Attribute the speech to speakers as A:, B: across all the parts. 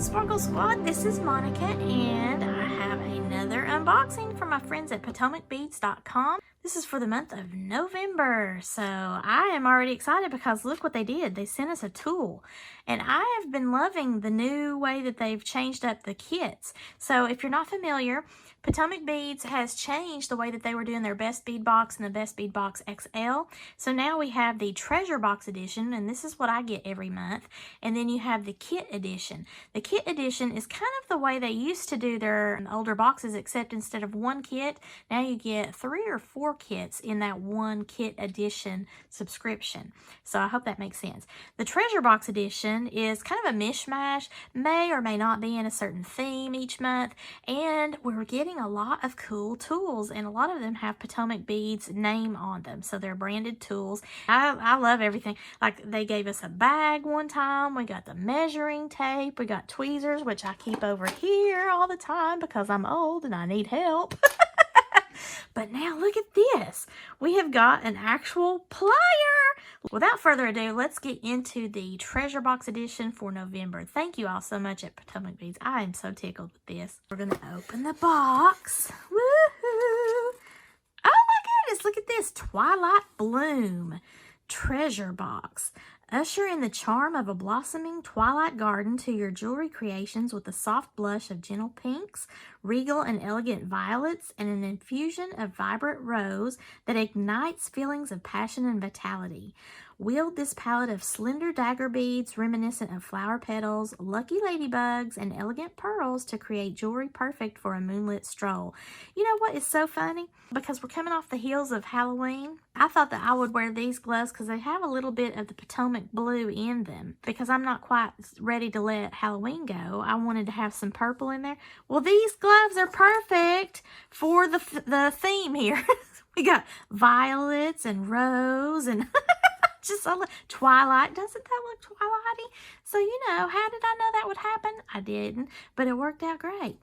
A: Sparkle Squad, this is Monica and I have another unboxing from my friends at PotomacBeads.com. This is for the month of November, so I am already excited because look what they did. They sent us a tool, and I have been loving the new way that they've changed up the kits. So if you're not familiar, Potomac Beads has changed the way that they were doing their Best Bead Box and the Best Bead Box XL. So now we have the Treasure Box Edition, and this is what I get every month. And then you have the Kit Edition. The Kit Edition is kind of the way they used to do their older boxes, except instead of one kit, now you get 3 or 4 kits in that one Kit Edition subscription. So I hope that makes sense. The Treasure Box Edition is kind of a mishmash, may or may not be in a certain theme each month, and we're getting a lot of cool tools, and a lot of them have Potomac Beads name on them, so they're branded tools. I love everything. Like, they gave us a bag one time, we got the measuring tape, we got tweezers, which I keep over here all the time because I'm old and I need help. But now look at this. We have got an actual plier. Without further ado, let's get into the Treasure Box Edition for November. Thank you all so much at Potomac Beads. I am so tickled with this. We're going to open the box. Woohoo! Oh my goodness, look at this. Twilight Bloom Treasure Box. Usher in the charm of a blossoming twilight garden to your jewelry creations with a soft blush of gentle pinks, regal and elegant violets, and an infusion of vibrant rose that ignites feelings of passion and vitality. Wield this palette of slender dagger beads reminiscent of flower petals, lucky ladybugs, and elegant pearls to create jewelry perfect for a moonlit stroll. You know what is so funny? Because we're coming off the heels of Halloween, I thought that I would wear these gloves because they have a little bit of the Potomac blue in them. Because I'm not quite ready to let Halloween go, I wanted to have some purple in there. Well, these gloves are perfect for the theme here. We got violets and rose and just a Twilight. Doesn't that look Twilighty? So, you know, how did I know that would happen? I didn't, but it worked out great.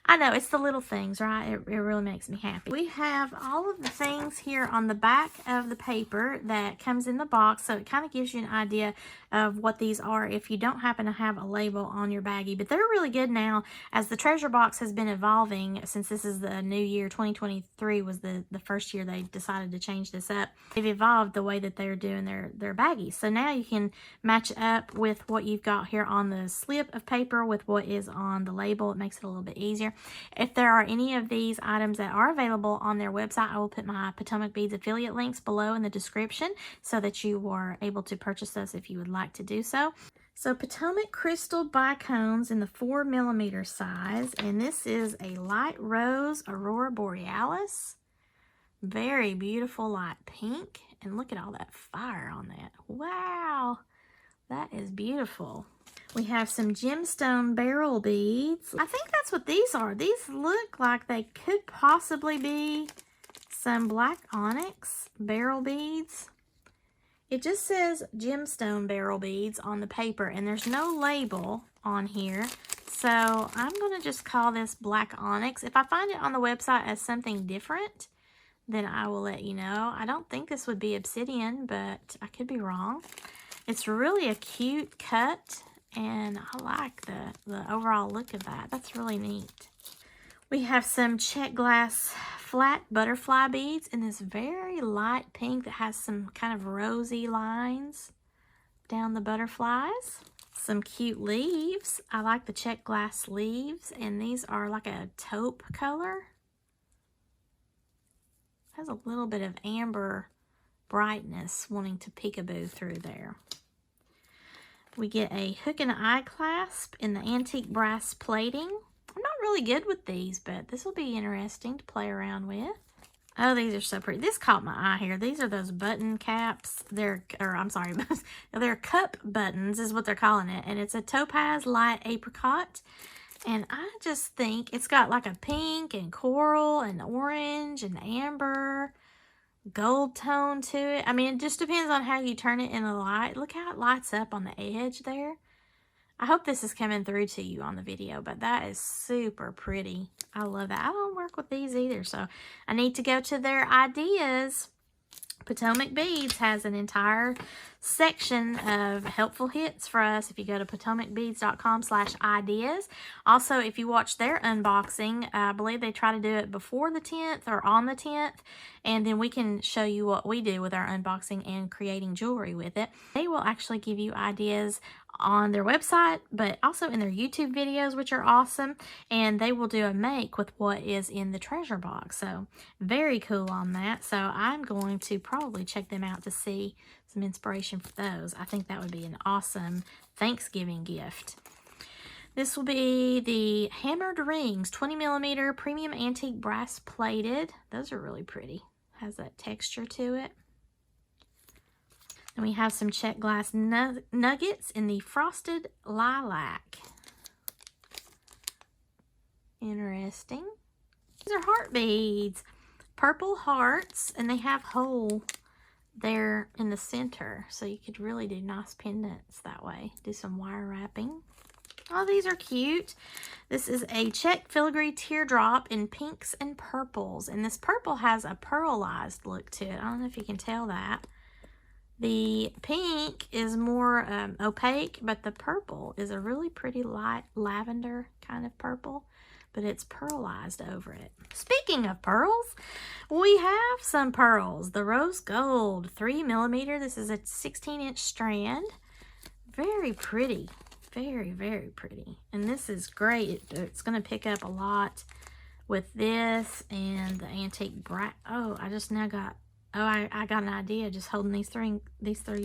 A: I know, it's the little things, right? It really makes me happy. We have all of the things here on the back of the paper that comes in the box, so it kind of gives you an idea of what these are if you don't happen to have a label on your baggie. But they're really good now, as the Treasure Box has been evolving since this is the new year. 2023 was the first year they decided to change this up. They've evolved the way that they're doing their baggies. So now you can match up with what you've got here on the slip of paper with what is on the label. It makes it a little bit easier. If there are any of these items that are available on their website, I will put my Potomac Beads affiliate links below in the description so that you are able to purchase those if you would like to do so. So Potomac Crystal Bicones in the 4mm size, and this is a light rose Aurora Borealis. Very beautiful light pink, and look at all that fire on that. Wow, that is beautiful. We have some gemstone barrel beads. I think that's what these are. These look like they could possibly be some black onyx barrel beads. It just says gemstone barrel beads on the paper, and there's no label on here. So I'm going to just call this black onyx. If I find it on the website as something different, then I will let you know. I don't think this would be obsidian, but I could be wrong. It's really a cute cut, and I like the overall look of that. That's really neat. We have some check glass flat butterfly beads in this very light pink that has some kind of rosy lines down the butterflies. Some cute leaves. I like the check glass leaves, and these are like a taupe color. Has a little bit of amber brightness wanting to peekaboo through there. We get a hook and eye clasp in the antique brass plating. I'm not really good with these, but this will be interesting to play around with. Oh, these are so pretty. This caught my eye here. These are those button caps. They're cup buttons is what they're calling it. And it's a topaz light apricot. And I just think it's got like a pink and coral and orange and amber gold tone to it. I mean, it just depends on how you turn it in the light. Look how it lights up on the edge there. I hope this is coming through to you on the video, but that is super pretty. I love that. I don't work with these either, so I need to go to their ideas Potomac Beads has an entire section of helpful hits for us if you go to potomacbeads.com/ideas. Also, if you watch their unboxing, I believe they try to do it before the 10th or on the 10th, and then we can show you what we do with our unboxing and creating jewelry with it. They will actually give you ideas on their website, but also in their YouTube videos, which are awesome, and they will do a make with what is in the treasure box. So very cool on that. So I'm going to probably check them out to see some inspiration for those. I think that would be an awesome Thanksgiving gift. This will be the hammered rings, 20mm premium antique brass plated. Those are really pretty. Has that texture to it. And we have some check glass nuggets in the frosted lilac. Interesting. These are heart beads. Purple hearts, and they have hole there in the center. So you could really do nice pendants that way. Do some wire wrapping. Oh, these are cute. This is a check filigree teardrop in pinks and purples. And this purple has a pearlized look to it. I don't know if you can tell that. The pink is more opaque, but the purple is a really pretty light lavender kind of purple, but it's pearlized over it. Speaking of pearls, we have some pearls. The rose gold 3mm. This is a 16-inch strand. Very pretty. Very, very pretty. And this is great. It's going to pick up a lot with this and the antique brass. Oh, I just now got... Oh, I got an idea just holding these three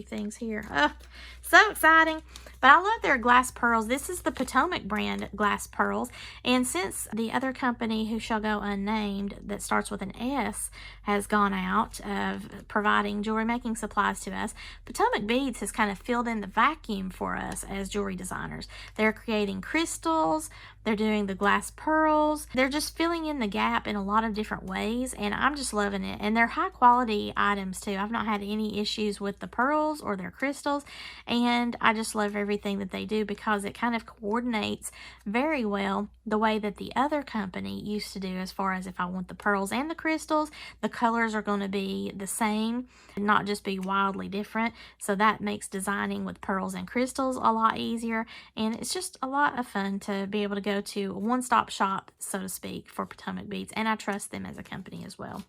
A: things here. Oh, so exciting. But I love their glass pearls. This is the Potomac brand glass pearls. And since the other company, who shall go unnamed, that starts with an S, has gone out of providing jewelry making supplies to us, Potomac Beads has kind of filled in the vacuum for us as jewelry designers. They're creating crystals. They're doing the glass pearls. They're just filling in the gap in a lot of different ways, and I'm just loving it. And they're high quality items too. I've not had any issues with the pearls or their crystals, and I just love everything that they do because it kind of coordinates very well the way that the other company used to do, as far as if I want the pearls and the crystals, the colors are going to be the same and not just be wildly different. So that makes designing with pearls and crystals a lot easier, and it's just a lot of fun to be able to go to a one-stop shop, so to speak, for Potomac Beads, and I trust them as a company as well.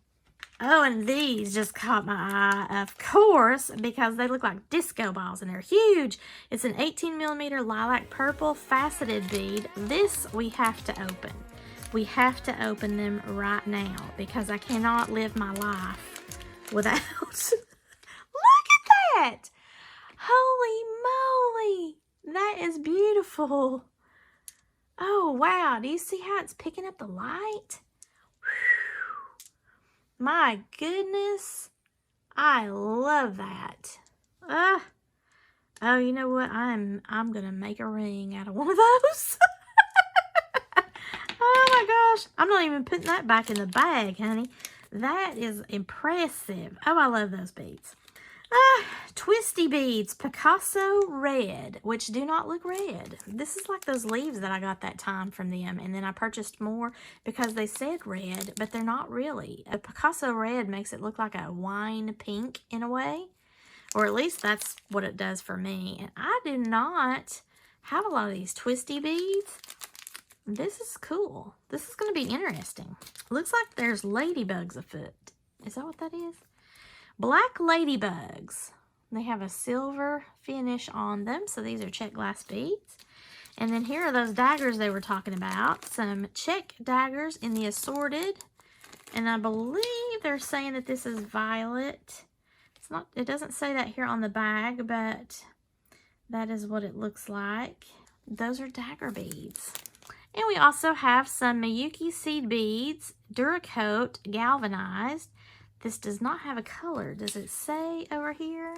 A: Oh, and these just caught my eye, of course, because they look like disco balls and they're huge. It's an 18mm lilac purple faceted bead. This we have to open. We have to open them right now because I cannot live my life without. Look at that! Holy moly! That is beautiful. Oh, wow. Do you see how it's picking up the light? Whew. My goodness. I love that. Oh, you know what? I'm going to make a ring out of one of those. Oh, my gosh. I'm not even putting that back in the bag, honey. That is impressive. Oh, I love those beads. Twisty beads, Picasso red, which do not look red. This is like those leaves that I got that time from them, and then I purchased more because they said red, but they're not really. A Picasso red makes it look like a wine pink in a way, or at least that's what it does for me. And I do not have a lot of these twisty beads. This is cool. This is going to be interesting. Looks like there's ladybugs afoot. Is that what that is? Black ladybugs. They have a silver finish on them, so these are check glass beads. And then here are those daggers they were talking about. Some check daggers in the assorted. And I believe they're saying that this is violet. It's not, it doesn't say that here on the bag, but that is what it looks like. Those are dagger beads. And we also have some Myuki seed beads, Duracoat galvanized. This does not have a color. Does it say over here?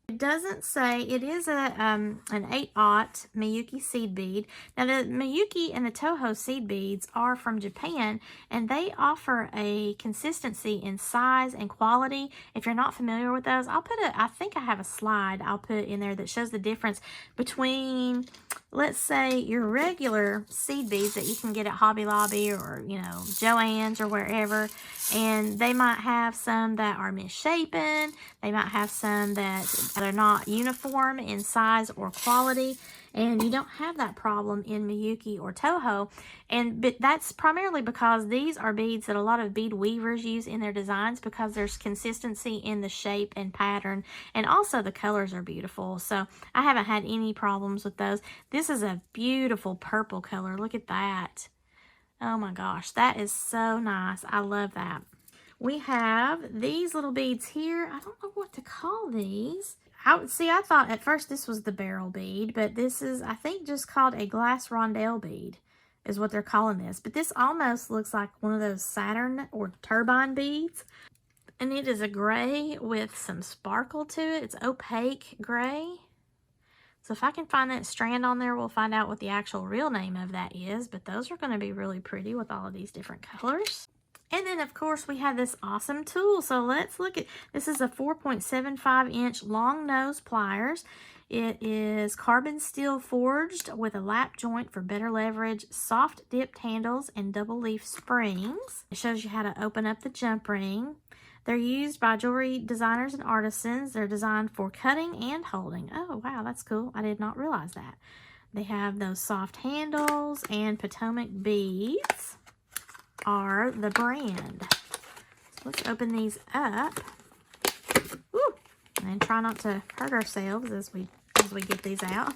A: It doesn't say. It is an 8/aught Myuki seed bead. Now the Myuki and the Toho seed beads are from Japan, and they offer a consistency in size and quality. If you're not familiar with those, I think I have a slide I'll put in there that shows the difference between let's say your regular seed beads that you can get at Hobby Lobby or, you know, Joann's or wherever, and they might have some that are misshapen. They might have some that are not uniform in size or quality, and you don't have that problem in Myuki or Toho. But that's primarily because these are beads that a lot of bead weavers use in their designs, because there's consistency in the shape and pattern, and also the colors are beautiful. So I haven't had any problems with those. This is a beautiful purple color. Look at that. Oh my gosh, that is so nice. I love that. We have these little beads here. I don't know what to call these. I thought at first this was the barrel bead, but this is, I think, just called a glass rondelle bead is what they're calling this. But this almost looks like one of those Saturn or turbine beads. And it is a gray with some sparkle to it. It's opaque gray. So if I can find that strand on there, we'll find out what the actual real name of that is. But those are going to be really pretty with all of these different colors. And then, of course, we have this awesome tool. So let's look at, this is a 4.75 inch long nose pliers. It is carbon steel forged with a lap joint for better leverage, soft dipped handles, and double leaf springs. It shows you how to open up the jump ring. They're used by jewelry designers and artisans. They're designed for cutting and holding. Oh, wow, that's cool. I did not realize that. They have those soft handles, and Potomac Beads are the brand. So let's open these up. Woo! And try not to hurt ourselves as we get these out.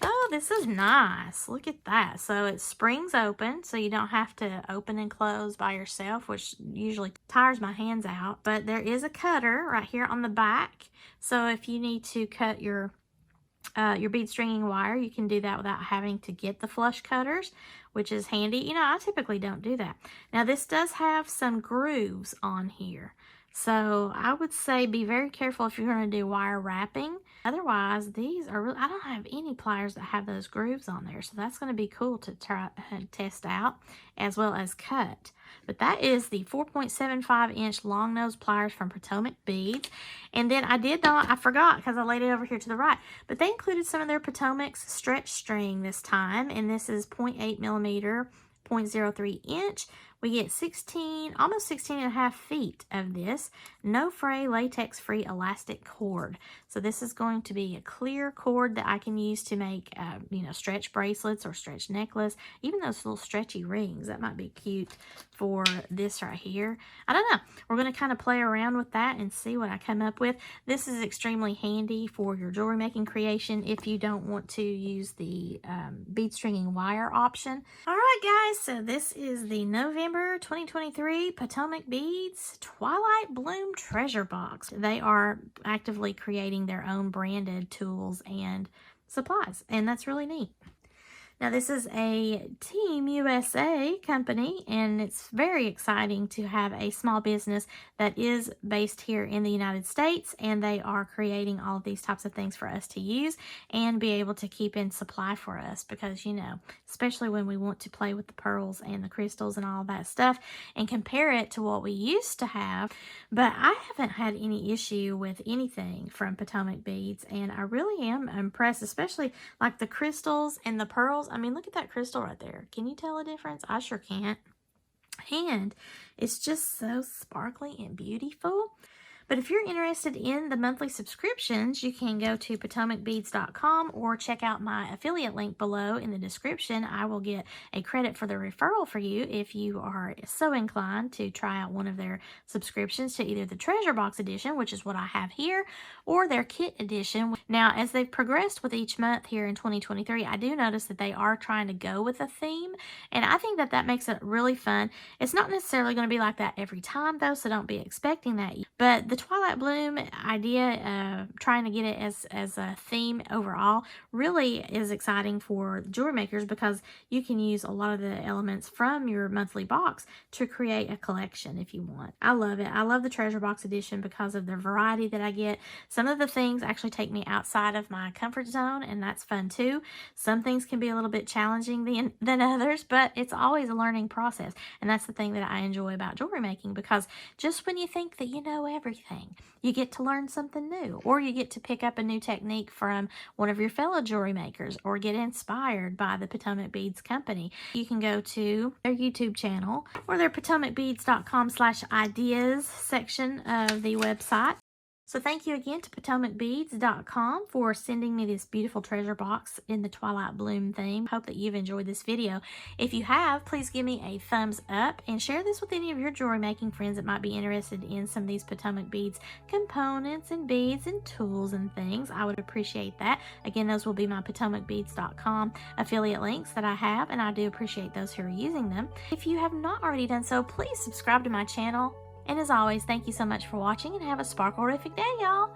A: Oh, this is nice. Look at that. So it springs open, so you don't have to open and close by yourself, which usually tires my hands out. But there is a cutter right here on the back. So if you need to cut your bead stringing wire, you can do that without having to get the flush cutters, which is handy. You know, I typically don't do that. Now, this does have some grooves on here. So I would say be very careful if you're going to do wire wrapping. Otherwise, these are really, I don't have any pliers that have those grooves on there. So that's going to be cool to try and test out as well as cut. But that is the 4.75 inch long nose pliers from Potomac Beads. And then I forgot because I laid it over here to the right. But they included some of their Potomac's stretch string this time. And this is 0.8 millimeter, 0.03 inch. We get almost 16 and a half feet of this no fray latex free elastic cord. So this is going to be a clear cord that I can use to make, you know, stretch bracelets or stretch necklace, even those little stretchy rings. That might be cute for this right here. I don't know. We're going to kind of play around with that and see what I come up with. This is extremely handy for your jewelry making creation if you don't want to use the bead stringing wire option. All right, guys. So this is the November 2023 Potomac Beads Twilight Bloom Treasure Box. They are actively creating their own branded tools and supplies, and that's really neat. Now, this is a Team USA company, and it's very exciting to have a small business that is based here in the United States, and they are creating all of these types of things for us to use and be able to keep in supply for us, because, you know, especially when we want to play with the pearls and the crystals and all that stuff and compare it to what we used to have. But I haven't had any issue with anything from Potomac Beads, and I really am impressed, especially like the crystals and the pearls. I mean, look at that crystal right there. Can you tell a difference? I sure can't. And it's just so sparkly and beautiful. But if you're interested in the monthly subscriptions, you can go to PotomacBeads.com or check out my affiliate link below in the description. I will get a credit for the referral for you if you are so inclined to try out one of their subscriptions to either the Treasure Box Edition, which is what I have here, or their Kit Edition. Now, as they've progressed with each month here in 2023, I do notice that they are trying to go with a theme, and I think that that makes it really fun. It's not necessarily going to be like that every time, though, so don't be expecting that. But the Twilight Bloom idea, trying to get it as a theme overall, really is exciting for jewelry makers, because you can use a lot of the elements from your monthly box to create a collection if you want. I love it. I love the Treasure Box Edition because of the variety that I get. Some of the things actually take me outside of my comfort zone, and that's fun too. Some things can be a little bit challenging than others, but it's always a learning process. And that's the thing that I enjoy about jewelry making, because just when you think that you know everything. You get to learn something new, or you get to pick up a new technique from one of your fellow jewelry makers, or get inspired by the Potomac Beads company. You can go to their YouTube channel or their potomacbeads.com/ideas section of the website. So thank you again to PotomacBeads.com for sending me this beautiful treasure box in the Twilight Bloom theme. Hope that you've enjoyed this video. If you have, please give me a thumbs up and share this with any of your jewelry making friends that might be interested in some of these Potomac Beads components and beads and tools and things. I would appreciate that. Again, those will be my PotomacBeads.com affiliate links that I have, and I do appreciate those who are using them. If you have not already done so, please subscribe to my channel. And as always, thank you so much for watching, and have a sparkle-rific day, y'all.